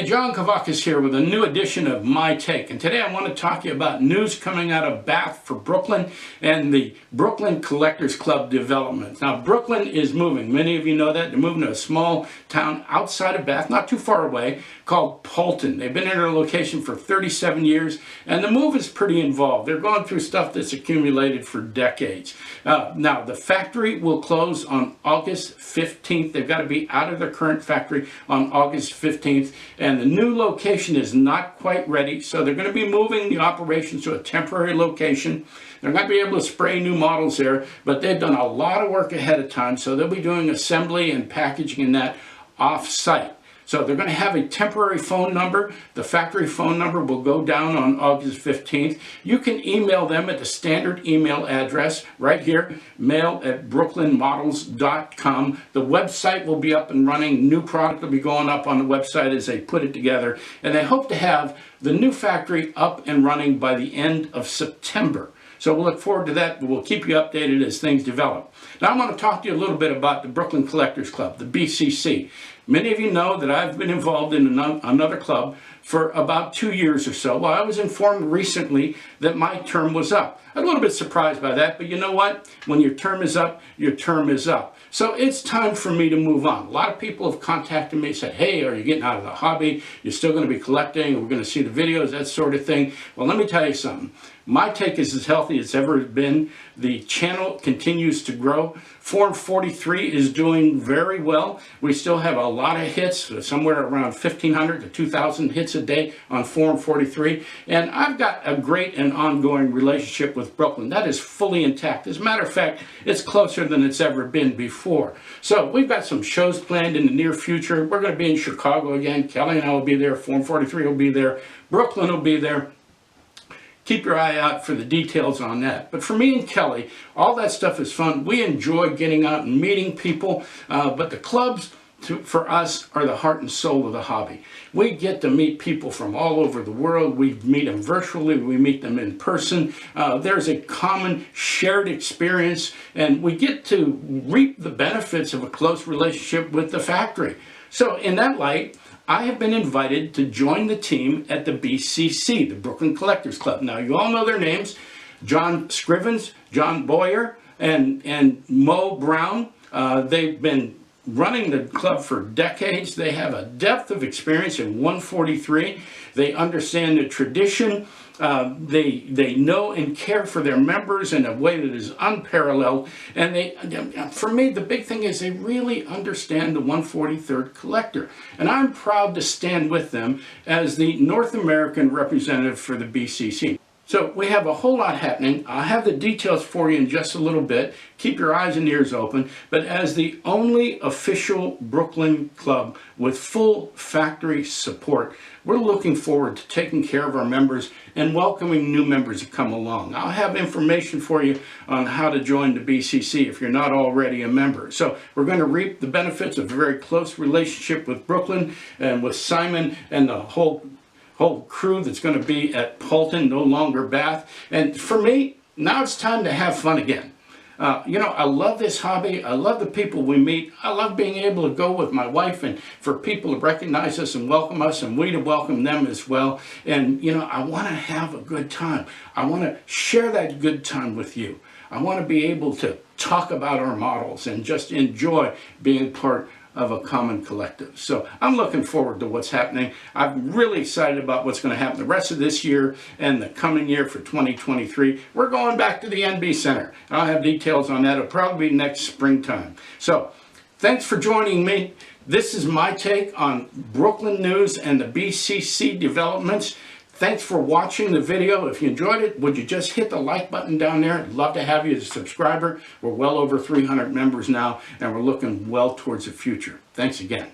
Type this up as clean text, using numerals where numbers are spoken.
Hey, John Kavakis here with a new edition of My Take. And today I want to talk to you about news coming out of Bath for Brooklyn and the Brooklyn Collectors Club development. Now, Brooklyn is moving. Many of you know that. They're moving to a small town outside of Bath, not too far away, called Polton. They've been in their location for 37 years, and the move is pretty involved. They're going through stuff that's accumulated for decades. Now, the factory will close on August 15th. They've got to be out of their current factory on August 15th. And the new location is not quite ready, so they're going to be moving the operations to a temporary location. They're not going to be able to spray new models there, but they've done a lot of work ahead of time, so they'll be doing assembly and packaging and that off-site. So they're going to have a temporary phone number. The factory phone number will go down on August 15th. You can email them at the standard email address right here, mail@brooklynmodels.com. The website will be up and running. New product will be going up on the website as they put it together. And they hope to have the new factory up and running by the end of September. So we'll look forward to that, but we'll keep you updated as things develop. Now I want to talk to you a little bit about the Brooklyn Collectors Club, the BCC. Many of you know that I've been involved in another club for about 2 years or so. Well, I was informed recently that my term was up. I'm a little bit surprised by that, but you know what? When your term is up, your term is up. So it's time for me to move on. A lot of people have contacted me and said, hey, are you getting out of the hobby? You're still going to be collecting. We're going to see the videos, that sort of thing. Well, let me tell you something. My take is as healthy as it's ever been. The channel continues to grow. Form 43 is doing very well. We still have a lot of hits, somewhere around 1,500 to 2,000 hits a day on Form 43. And I've got a great and ongoing relationship with Brooklyn. That is fully intact. As a matter of fact, it's closer than it's ever been before. So we've got some shows planned in the near future. We're going to be in Chicago again. Kelly and I will be there. Form 43 will be there. Brooklyn will be there. Keep your eye out for the details on that. But for me and Kelly, all that stuff is fun. We enjoy getting out and meeting people, but the clubs, for us, are the heart and soul of the hobby. We get to meet people from all over the world. We meet them virtually. We meet them in person. There's a common shared experience, and we get to reap the benefits of a close relationship with the factory. So in that light, I have been invited to join the team at the BCC, the Brooklyn Collectors Club. Now, you all know their names: John Scrivens, John Boyer, and Mo Brown. They've been running the club for decades. They have a depth of experience in 143. They understand the tradition. They know and care for their members in a way that is unparalleled. And for me, the big thing is they really understand the 143rd collector. And I'm proud to stand with them as the North American representative for the BCC. So we have a whole lot happening. I'll have the details for you in just a little bit. Keep your eyes and ears open. But as the only official Brooklyn club with full factory support, we're looking forward to taking care of our members and welcoming new members to come along. I'll have information for you on how to join the BCC if you're not already a member. So we're going to reap the benefits of a very close relationship with Brooklyn and with Simon and the whole crew that's going to be at Polton, no longer Bath. And for me, now it's time to have fun again. You know, I love this hobby. I love the people we meet. I love being able to go with my wife and for people to recognize us and welcome us, and we to welcome them as well. And, you know, I want to have a good time. I want to share that good time with you. I want to be able to talk about our models and just enjoy being part of a common collective. So I'm looking forward to what's happening. I'm really excited about what's going to happen the rest of this year and the coming year for 2023. We're going back to the NB Center. I'll have details on that. It'll probably be next springtime. So thanks for joining me. This is my take on Brooklyn news and the BCC developments. Thanks for watching the video. If you enjoyed it, would you just hit the like button down there? I'd love to have you as a subscriber. We're well over 300 members now, and we're looking well towards the future. Thanks again.